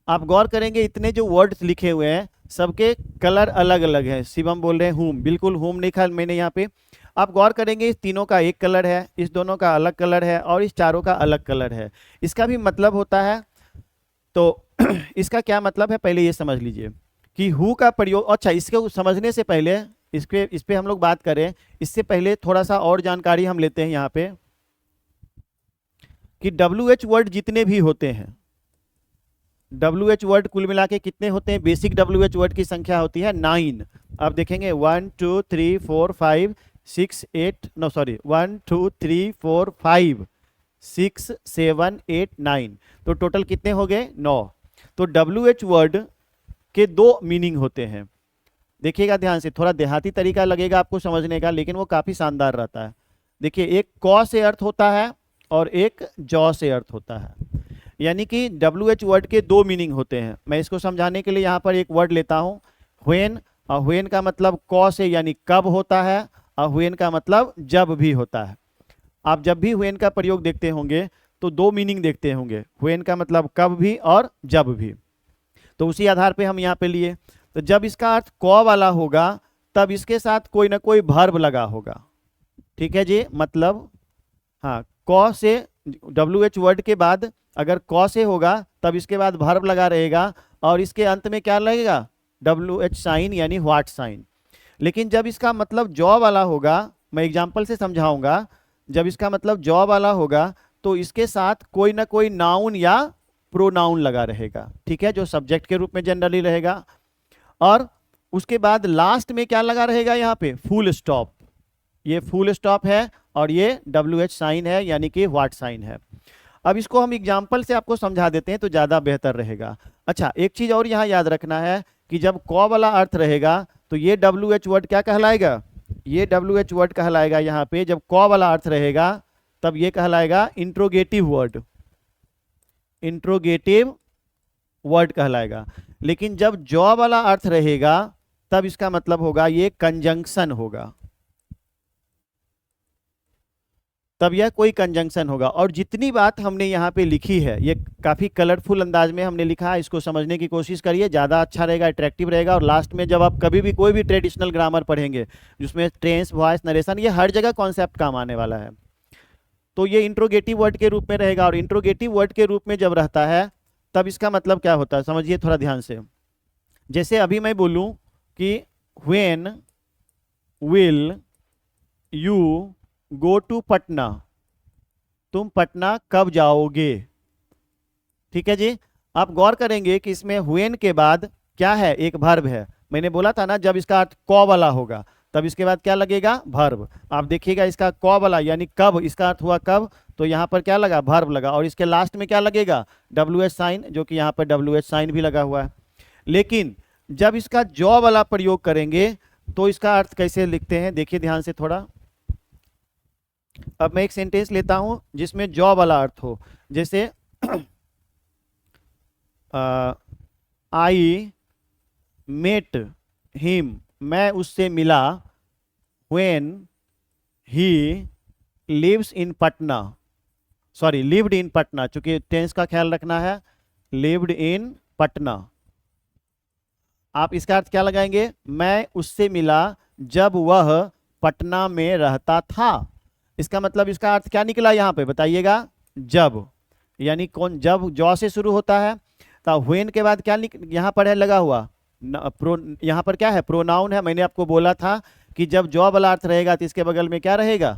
आप गौर करेंगे इतने जो वर्ड्स लिखे हुए हैं सबके कलर अलग अलग है। शिवम बोल रहे हैं हुम, बिल्कुल हुम नहीं लिखा मैंने यहाँ पे। आप गौर करेंगे इस तीनों का एक कलर है, इस दोनों का अलग कलर है और इस चारों का अलग कलर है। इसका भी मतलब होता है, तो इसका क्या मतलब है पहले ये समझ लीजिए कि हु का प्रयोग। अच्छा, इसको समझने से पहले इस पे हम लोग बात करें, इससे पहले थोड़ा सा और जानकारी हम लेते हैं यहाँ पे कि WH वर्ड जितने भी होते हैं, WH वर्ड कुल मिला के कितने होते हैं, बेसिक WH वर्ड की संख्या होती है 9। आप देखेंगे 1 2 3 4 5 6 8 नो सॉरी 1 2 3 4 5 6 7 8 9, तो टोटल कितने हो गए 9। तो WH वर्ड के दो मीनिंग होते हैं। देखिएगा ध्यान से, थोड़ा देहाती तरीका लगेगा आपको समझने का, लेकिन वो काफी शानदार रहता है। देखिए, एक कौ से अर्थ होता है और एक जौ से अर्थ होता है। यानी कि WH वर्ड के दो मीनिंग होते हैं। मैं इसको समझाने के लिए यहाँ पर एक वर्ड लेता हूँ व्हेन, और व्हेन का मतलब कौ से यानी कब होता है, और व्हेन का मतलब जब भी होता है। आप जब भी व्हेन का प्रयोग देखते होंगे तो दो मीनिंग देखते होंगे, व्हेन का मतलब कब भी और जब भी। तो उसी आधार पे हम यहाँ पे लिए, तो जब इसका अर्थ कौ वाला होगा तब इसके साथ कोई ना कोई वर्ब लगा होगा। ठीक है जी, मतलब हाँ, कौ से WH वर्ड के बाद अगर कौ से होगा तब इसके बाद वर्ब लगा रहेगा और इसके अंत में क्या लगेगा, WH साइन यानी व्हाट साइन। लेकिन जब इसका मतलब जॉ वाला होगा, मैं एग्जांपल से समझाऊंगा, जब इसका मतलब जॉ वाला होगा तो इसके साथ कोई ना कोई नाउन या प्रोनाउन लगा रहेगा। ठीक है, जो सब्जेक्ट के रूप में जनरली रहेगा। और उसके बाद लास्ट में क्या लगा रहेगा यहाँ पे, फुल स्टॉप। ये फुल स्टॉप है और ये WH साइन है, यानी कि व्हाट साइन है। अब इसको हम एग्जाम्पल से आपको समझा देते हैं तो ज़्यादा बेहतर रहेगा। अच्छा, एक चीज़ और यहाँ याद रखना है कि जब क वाला अर्थ रहेगा तो ये WH वर्ड क्या कहलाएगा, ये WH वर्ड कहलाएगा यहाँ पे। जब क वाला अर्थ रहेगा तब ये कहलाएगा इंट्रोगेटिव वर्ड, इंट्रोगेटिव वर्ड कहलाएगा। लेकिन जब जॉ वाला अर्थ रहेगा तब इसका मतलब होगा ये कंजंक्शन होगा, तब यह कोई कंजंक्शन होगा। और जितनी बात हमने यहाँ पे लिखी है ये काफ़ी कलरफुल अंदाज में हमने लिखा है, इसको समझने की कोशिश करिए, ज़्यादा अच्छा रहेगा, अट्रैक्टिव रहेगा। और लास्ट में जब आप कभी भी कोई भी ट्रेडिशनल ग्रामर पढ़ेंगे जिसमें टेंस, वॉइस, नरेशन, ये हर जगह कॉन्सेप्ट काम आने वाला है। तो ये इंट्रोगेटिव वर्ड के रूप में रहेगा। और इंट्रोगेटिव वर्ड के रूप में जब रहता है तब इसका मतलब क्या होता है, समझिए थोड़ा ध्यान से। जैसे अभी मैं बोलूँ कि when will you go to Patna, तुम पटना कब जाओगे, ठीक है जी। आप गौर करेंगे कि इसमें व्हेन के बाद क्या है, एक वर्ब है। मैंने बोला था ना जब इसका अर्थ क वाला होगा तब इसके बाद क्या लगेगा, वर्ब। आप देखिएगा इसका क वाला यानी कब, इसका अर्थ हुआ कब, तो यहाँ पर क्या लगा, वर्ब लगा। और इसके लास्ट में क्या लगेगा, WH साइन, जो कि यहाँ पर WH साइन भी लगा हुआ है। लेकिन जब इसका जॉ वाला प्रयोग करेंगे तो इसका अर्थ कैसे लिखते हैं, देखिए ध्यान से थोड़ा। अब मैं एक सेंटेंस लेता हूं जिसमें जॉ वाला अर्थ हो, जैसे आई मेट हिम, मैं उससे मिला, when he lives in Patna, sorry lived in Patna, चूंकि टेंस का ख्याल रखना है, लिव्ड इन पटना। आप इसका अर्थ क्या लगाएंगे, मैं उससे मिला जब वह पटना में रहता था। इसका मतलब इसका अर्थ क्या निकला यहाँ पे बताइएगा, जब, यानी कौन, जब जॉ से शुरू होता है। तो व्हेन के बाद क्या यहाँ पर है लगा हुआ, यहाँ पर क्या है, प्रोनाउन है। मैंने आपको बोला था कि जब जॉ वाला अर्थ रहेगा तो इसके बगल में क्या रहेगा,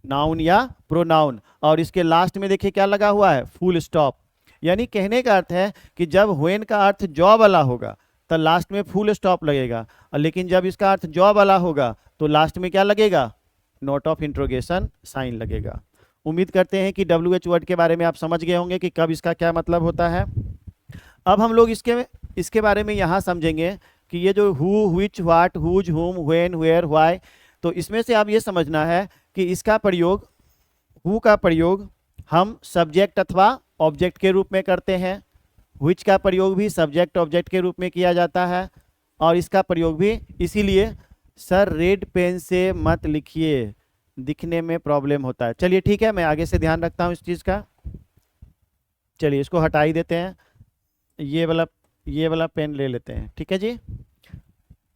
नाउन या प्रोनाउन। और इसके लास्ट में देखिए क्या लगा हुआ है, फुल स्टॉप। यानी कहने का अर्थ है कि जब व्हेन का अर्थ जॉ वाला होगा तो लास्ट में फुल स्टॉप लगेगा, और लेकिन जब इसका अर्थ जॉ वाला होगा तो लास्ट में क्या लगेगा, नोट ऑफ इंट्रोगेशन साइन लगेगा। उम्मीद करते हैं कि WH वर्ड के बारे में आप समझ गए होंगे कि कब इसका क्या मतलब होता है। अब हम लोग इसके बारे में यहाँ समझेंगे कि ये जो हु, व्हिच, व्हाट, हुज, हुम, व्हेन, वेयर, व्हाई, तो इसमें से आप ये समझना है कि इसका प्रयोग, हु का प्रयोग हम सब्जेक्ट अथवा ऑब्जेक्ट के रूप में करते हैं, व्हिच का प्रयोग भी सब्जेक्ट ऑब्जेक्ट के रूप में किया जाता है, और इसका प्रयोग भी, इसीलिए सर रेड पेन से मत लिखिए, दिखने में प्रॉब्लम होता है। चलिए ठीक है, मैं आगे से ध्यान रखता हूँ इस चीज़ का। चलिए इसको हटा ही देते हैं, ये वाला पेन ले लेते हैं, ठीक है जी।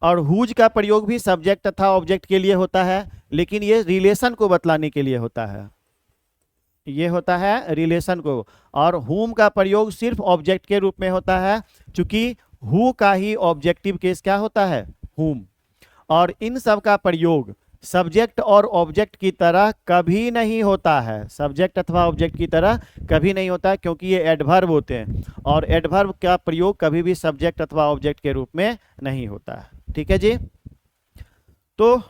और हुज का प्रयोग भी सब्जेक्ट तथा ऑब्जेक्ट के लिए होता है, लेकिन ये रिलेशन को बतलाने के लिए होता है, ये होता है रिलेशन को। और हुम का प्रयोग सिर्फ ऑब्जेक्ट के रूप में होता है, क्योंकि हु का ही ऑब्जेक्टिव केस क्या होता है, हुम। और इन सब का प्रयोग सब्जेक्ट और ऑब्जेक्ट की तरह कभी नहीं होता है, सब्जेक्ट अथवा ऑब्जेक्ट की तरह कभी नहीं होता है, क्योंकि ये एडवर्ब होते हैं, और एडवर्ब का प्रयोग कभी भी सब्जेक्ट अथवा ऑब्जेक्ट के रूप में नहीं होता है, ठीक है जी। तो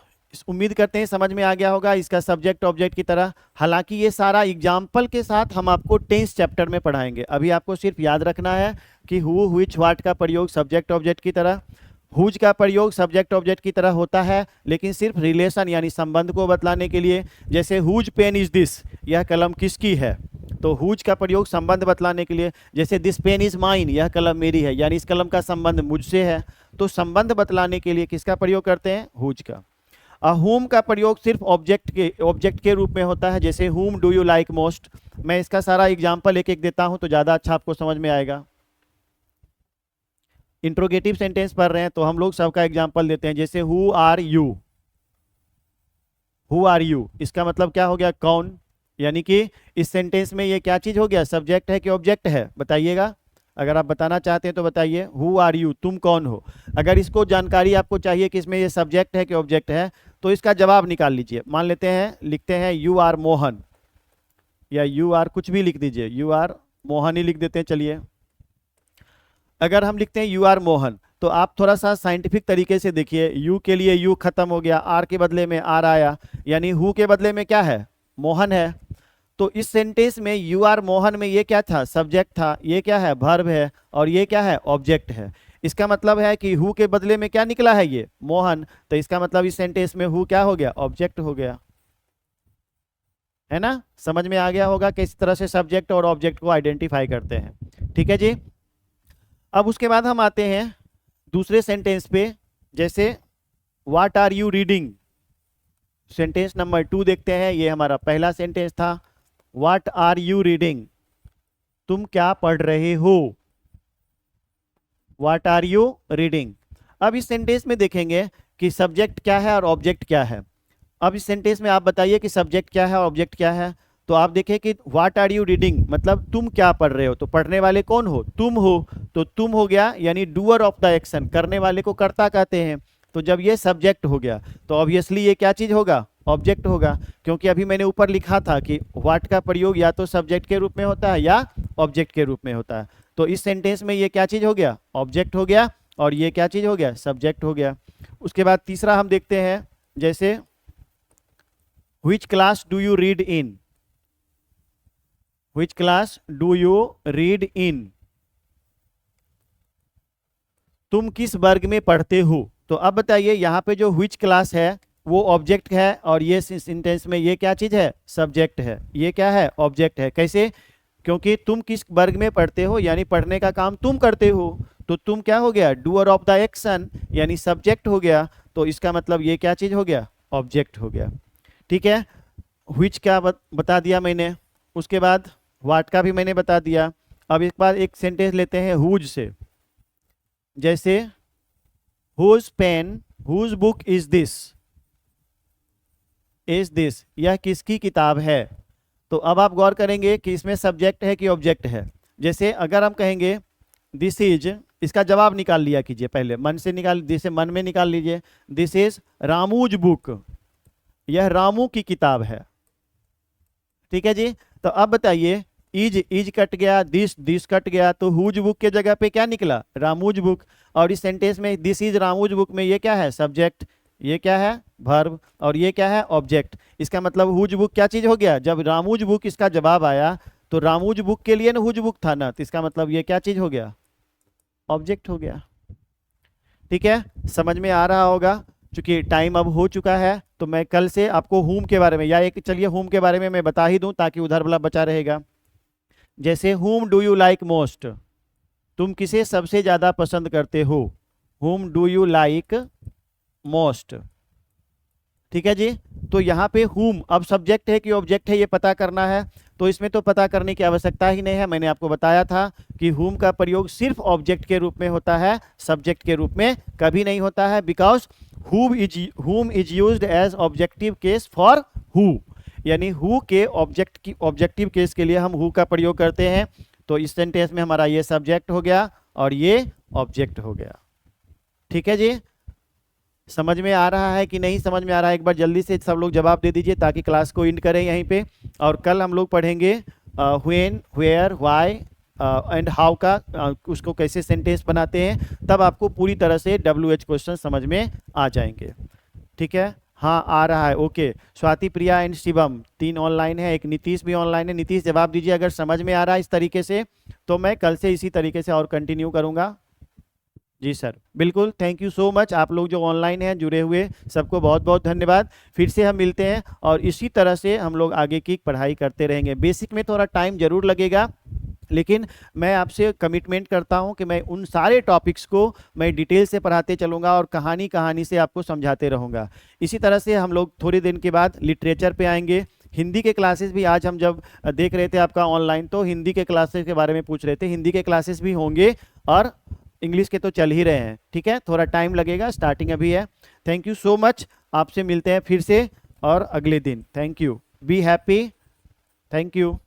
उम्मीद करते हैं समझ में आ गया होगा इसका सब्जेक्ट ऑब्जेक्ट की तरह। हालांकि ये सारा एग्जाम्पल के साथ हम आपको टेंस चैप्टर में पढ़ाएंगे, अभी आपको सिर्फ याद रखना है कि हु, व्हिच, व्हाट का प्रयोग सब्जेक्ट ऑब्जेक्ट की तरह, हुज का प्रयोग सब्जेक्ट ऑब्जेक्ट की तरह होता है, लेकिन सिर्फ रिलेशन यानी संबंध को बतलाने के लिए। जैसे हुज पेन इज दिस, यह कलम किसकी है, तो हुज का प्रयोग संबंध बतलाने के लिए। जैसे दिस पेन इज माइन, यह कलम मेरी है, यानी इस कलम का संबंध मुझसे है। तो संबंध बतलाने के लिए किसका प्रयोग करते हैं, हुज का। हुम का प्रयोग सिर्फ ऑब्जेक्ट के रूप में होता है, जैसे हुम डू यू लाइक मोस्ट। मैं इसका सारा एग्जाम्पल एक एक देता हूं तो ज़्यादा अच्छा आपको समझ में आएगा। इंट्रोगेटिव सेंटेंस पढ़ रहे हैं तो हम लोग सबका एग्जाम्पल देते हैं, जैसे who are you, who are you, इसका मतलब क्या हो गया, कौन। यानी कि इस सेंटेंस में ये क्या चीज हो गया, सब्जेक्ट है कि ऑब्जेक्ट है, बताइएगा। अगर आप बताना चाहते हैं तो बताइए, हु आर यू, तुम कौन हो। अगर इसको जानकारी आपको चाहिए कि इसमें ये सब्जेक्ट है कि ऑब्जेक्ट है, तो इसका जवाब निकाल लीजिए। मान लेते हैं, लिखते हैं यू आर मोहन, या यू आर कुछ भी लिख दीजिए, यू आर मोहन ही लिख देते हैं। चलिए अगर हम लिखते हैं यू आर मोहन, तो आप थोड़ा सा साइंटिफिक तरीके से देखिए, यू के लिए यू खत्म हो गया, आर के बदले में आर आया, यानी हु के बदले में क्या है, मोहन है। तो इस सेंटेंस में यू आर मोहन में ये क्या था, सब्जेक्ट था, ये क्या है, वर्ब है, और ये क्या है, ऑब्जेक्ट है। इसका मतलब है कि हु के बदले में क्या निकला है, ये मोहन, तो इसका मतलब इस सेंटेंस में हु क्या हो गया, ऑब्जेक्ट हो गया, है ना। समझ में आ गया होगा किस तरह से सब्जेक्ट और ऑब्जेक्ट को आइडेंटिफाई करते हैं, ठीक है जी। अब उसके बाद हम आते हैं दूसरे सेंटेंस पे, जैसे what are you reading. Sentence number 2 देखते हैं, ये हमारा पहला सेंटेंस था, व्हाट आर यू रीडिंग, तुम क्या पढ़ रहे हो, व्हाट आर यू रीडिंग। अब इस सेंटेंस में देखेंगे कि सब्जेक्ट क्या है और ऑब्जेक्ट क्या है। अब इस सेंटेंस में आप बताइए कि सब्जेक्ट क्या है और ऑब्जेक्ट क्या है। तो आप देखें कि व्हाट आर यू रीडिंग मतलब तुम क्या पढ़ रहे हो, तो पढ़ने वाले कौन हो, तुम हो, तो तुम हो गया, यानी डूअर ऑफ द एक्शन, करने वाले को कर्ता कहते हैं। तो जब ये सब्जेक्ट हो गया तो ऑब्वियसली ये क्या चीज होगा, ऑब्जेक्ट होगा, क्योंकि अभी मैंने ऊपर लिखा था कि व्हाट का प्रयोग या तो सब्जेक्ट के रूप में होता है या ऑब्जेक्ट के रूप में होता है। तो इस सेंटेंस में ये क्या चीज हो गया, ऑब्जेक्ट हो गया, और ये क्या चीज हो गया, सब्जेक्ट हो गया। उसके बाद तीसरा हम देखते हैं, जैसे which class do you read in, which class do you read in, तुम किस वर्ग में पढ़ते हो। तो अब बताइए यहाँ पे जो व्हिच क्लास है वो ऑब्जेक्ट है, और ये सेंटेंस में ये क्या चीज है, सब्जेक्ट है, ये क्या है, ऑब्जेक्ट है। कैसे, क्योंकि तुम किस वर्ग में पढ़ते हो, यानी पढ़ने का काम तुम करते हो, तो तुम क्या हो गया, डूअर ऑफ द एक्शन, यानी सब्जेक्ट हो गया। तो इसका मतलब ये क्या चीज हो गया, ऑब्जेक्ट हो गया, ठीक है। व्हिच का बता दिया मैंने, उसके बाद व्हाट का भी मैंने बता दिया। अब एक बार एक सेंटेंस लेते हैं हुज से, जैसे whose pen, whose book is this, is this, यह किसकी किताब है। तो अब आप गौर करेंगे कि इसमें सब्जेक्ट है कि ऑब्जेक्ट है। जैसे अगर हम कहेंगे दिस इज, इसका जवाब निकाल लिया कीजिए, पहले मन से निकाल, जिसे मन में निकाल लीजिए, दिस इज रामूज बुक, यह रामू की किताब है, ठीक है जी। तो अब बताइए, इज कट गया, दिस कट गया, तो हुज बुक के जगह पे क्या निकला, रामूज बुक। और इस सेंटेंस में दिस इज रामूज बुक में ये क्या है, सब्जेक्ट, ये क्या है, वर्ब, और ये क्या है, ऑब्जेक्ट। इसका मतलब हुज बुक क्या चीज हो गया, जब रामूज बुक इसका जवाब आया तो रामूज बुक के लिए ना हुज बुक था ना, तो इसका मतलब ये क्या चीज हो गया, ऑब्जेक्ट हो गया, ठीक है। समझ में आ रहा होगा। चूंकि टाइम अब हो चुका है तो मैं कल से आपको होम के बारे में, या एक चलिए होम के बारे में मैं बता ही दूं ताकि उधर वाला बचा रहेगा। जैसे हुम डू यू लाइक मोस्ट, तुम किसे सबसे ज्यादा पसंद करते हो, हुम डू यू लाइक मोस्ट, ठीक है जी। तो यहाँ पे हुम अब सब्जेक्ट है कि ऑब्जेक्ट है ये पता करना है, तो इसमें तो पता करने की आवश्यकता ही नहीं है। मैंने आपको बताया था कि हुम का प्रयोग सिर्फ ऑब्जेक्ट के रूप में होता है, सब्जेक्ट के रूप में कभी नहीं होता है, because whom is used as objective case for who, यानी हु के ऑब्जेक्टिव केस के लिए हम हु का प्रयोग करते हैं। तो इस सेंटेंस में हमारा ये सब्जेक्ट हो गया और ये ऑब्जेक्ट हो गया, ठीक है जी। समझ में आ रहा है कि नहीं समझ में आ रहा है, एक बार जल्दी से सब लोग जवाब दे दीजिए ताकि क्लास को एंड करें यहीं पे। और कल हम लोग पढ़ेंगे when, where, why and how का, उसको कैसे सेंटेंस बनाते हैं, तब आपको पूरी तरह से WH क्वेश्चन समझ में आ जाएंगे, ठीक है। हाँ आ रहा है, okay. Swati, Priya and Shivam 3 online है, एक नीतीश भी ऑनलाइन है। नीतीश जवाब दीजिए अगर समझ में आ रहा है इस तरीके से, तो मैं कल से इसी तरीके से और कंटिन्यू करूँगा। जी सर, बिल्कुल, थैंक यू सो मच। आप लोग जो ऑनलाइन हैं जुड़े हुए सबको बहुत बहुत धन्यवाद। फिर से हम मिलते हैं और इसी तरह से हम लोग आगे की पढ़ाई करते रहेंगे। बेसिक में थोड़ा टाइम जरूर लगेगा, लेकिन मैं आपसे कमिटमेंट करता हूं कि मैं उन सारे टॉपिक्स को मैं डिटेल से पढ़ाते चलूँगा और कहानी कहानी से आपको समझाते रहूँगा। इसी तरह से हम लोग थोड़ी दिन के बाद लिटरेचर पे आएंगे। हिंदी के क्लासेस भी आज हम जब देख रहे थे आपका ऑनलाइन, तो हिंदी के क्लासेस के बारे में पूछ रहे थे। हिंदी के क्लासेस भी होंगे और इंग्लिश के तो चल ही रहे हैं, ठीक है। थोड़ा टाइम लगेगा, स्टार्टिंग अभी है। थैंक यू सो मच, आपसे मिलते हैं फिर से और अगले दिन। Thank you, be happy, thank you.